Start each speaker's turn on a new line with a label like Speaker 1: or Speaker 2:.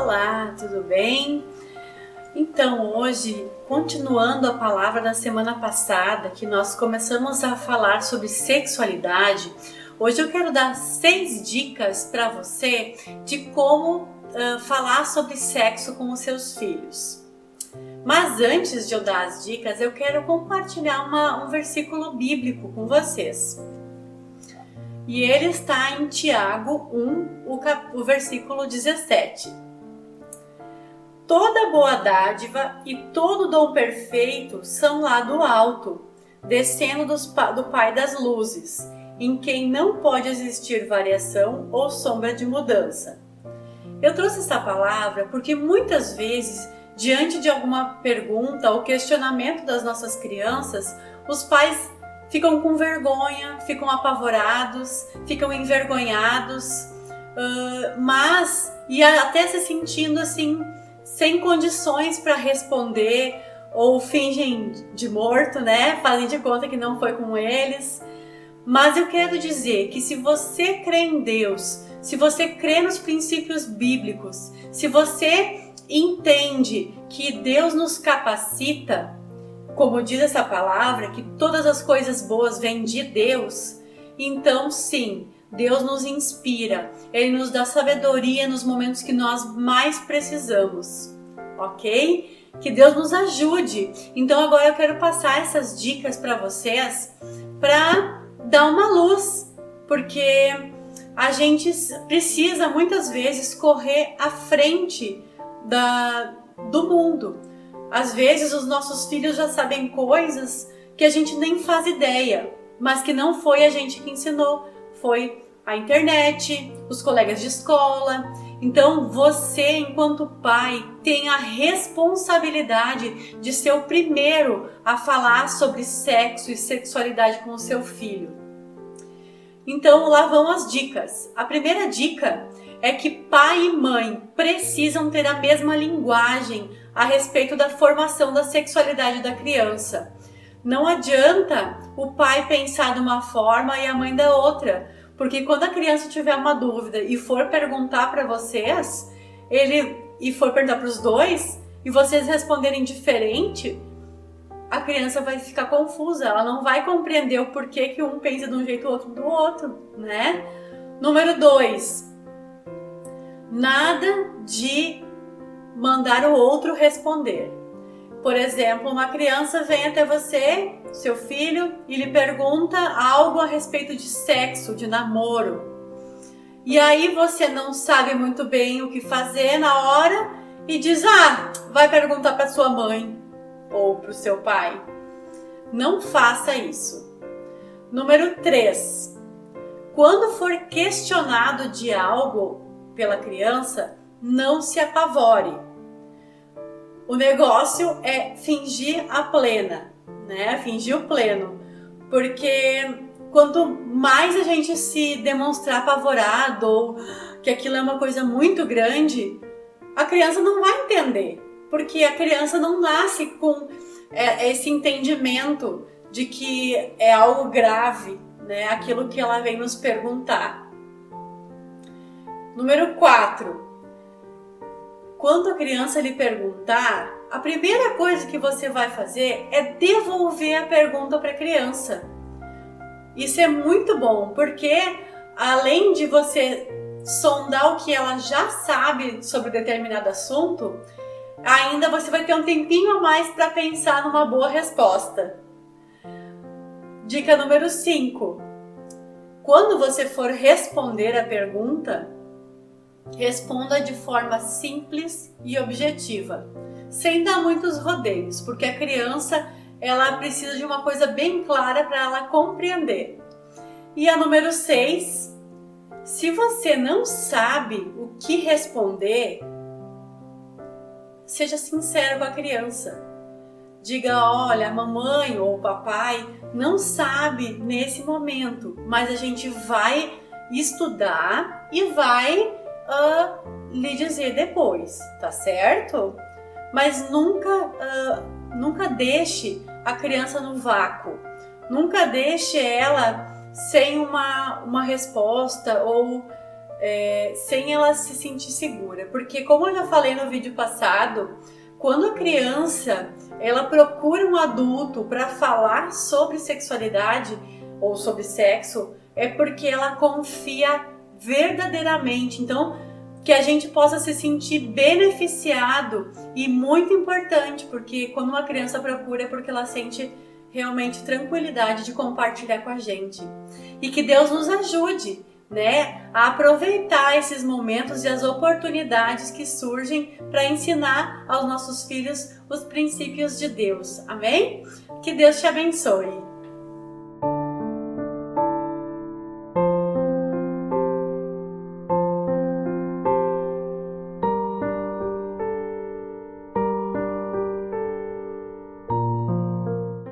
Speaker 1: Olá, tudo bem? Então, hoje, continuando a palavra da semana passada, que nós começamos a falar sobre sexualidade, hoje eu quero dar 6 dicas para você de como falar sobre sexo com os seus filhos. Mas antes de eu dar as dicas, eu quero compartilhar um versículo bíblico com vocês. E ele está em Tiago 1, o versículo 17. Toda boa dádiva e todo dom perfeito são lá do alto, descendo do Pai das luzes, em quem não pode existir variação ou sombra de mudança. Eu trouxe essa palavra porque muitas vezes, diante de alguma pergunta ou questionamento das nossas crianças, os pais ficam com vergonha, ficam apavorados, ficam envergonhados, e até se sentindo assim, sem condições para responder, ou fingem de morto, né? Fazem de conta que não foi com eles. Mas eu quero dizer que se você crê em Deus, se você crê nos princípios bíblicos, se você entende que Deus nos capacita, como diz essa palavra, que todas as coisas boas vêm de Deus, então sim, Deus nos inspira, Ele nos dá sabedoria nos momentos que nós mais precisamos, ok? Que Deus nos ajude. Então agora eu quero passar essas dicas para vocês, para dar uma luz, porque a gente precisa muitas vezes correr à frente do mundo. Às vezes os nossos filhos já sabem coisas que a gente nem faz ideia, mas que não foi a gente que ensinou, foi a internet, os colegas de escola. Então você, enquanto pai, tem a responsabilidade de ser o primeiro a falar sobre sexo e sexualidade com o seu filho. Então lá vão as dicas. A primeira dica é que pai e mãe precisam ter a mesma linguagem a respeito da formação da sexualidade da criança. Não adianta o pai pensar de uma forma e a mãe da outra, porque quando a criança tiver uma dúvida e for perguntar para vocês, e for perguntar para os dois, e vocês responderem diferente, a criança vai ficar confusa, ela não vai compreender o porquê que um pensa de um jeito e o outro do outro, né? Número 2, nada de mandar o outro responder. Por exemplo, uma criança vem até você, seu filho, e lhe pergunta algo a respeito de sexo, de namoro. E aí você não sabe muito bem o que fazer na hora e diz, vai perguntar para sua mãe ou para o seu pai. Não faça isso. Número 3. Quando for questionado de algo pela criança, não se apavore. O negócio é fingir a plena, né? Fingir o pleno. Porque quanto mais a gente se demonstrar apavorado ou que aquilo é uma coisa muito grande, a criança não vai entender. Porque a criança não nasce com esse entendimento de que é algo grave, né? Aquilo que ela vem nos perguntar. Número 4. Quando a criança lhe perguntar, a primeira coisa que você vai fazer é devolver a pergunta para a criança. Isso é muito bom, porque além de você sondar o que ela já sabe sobre determinado assunto, ainda você vai ter um tempinho a mais para pensar numa boa resposta. Dica número 5. Quando você for responder a pergunta, responda de forma simples e objetiva, sem dar muitos rodeios, porque a criança ela precisa de uma coisa bem clara para ela compreender. E a número 6, se você não sabe o que responder, seja sincero com a criança. Diga, olha, a mamãe ou o papai não sabe nesse momento, mas a gente vai estudar e vai lhe dizer depois, tá certo? Mas nunca deixe a criança no vácuo, nunca deixe ela sem uma resposta ou sem ela se sentir segura. Porque, como eu já falei no vídeo passado, quando a criança ela procura um adulto para falar sobre sexualidade ou sobre sexo, é porque ela confia verdadeiramente. Então, que a gente possa se sentir beneficiado, e muito importante, porque quando uma criança procura é porque ela sente realmente tranquilidade de compartilhar com a gente. E que Deus nos ajude, né, a aproveitar esses momentos e as oportunidades que surgem para ensinar aos nossos filhos os princípios de Deus. Amém? Que Deus te abençoe.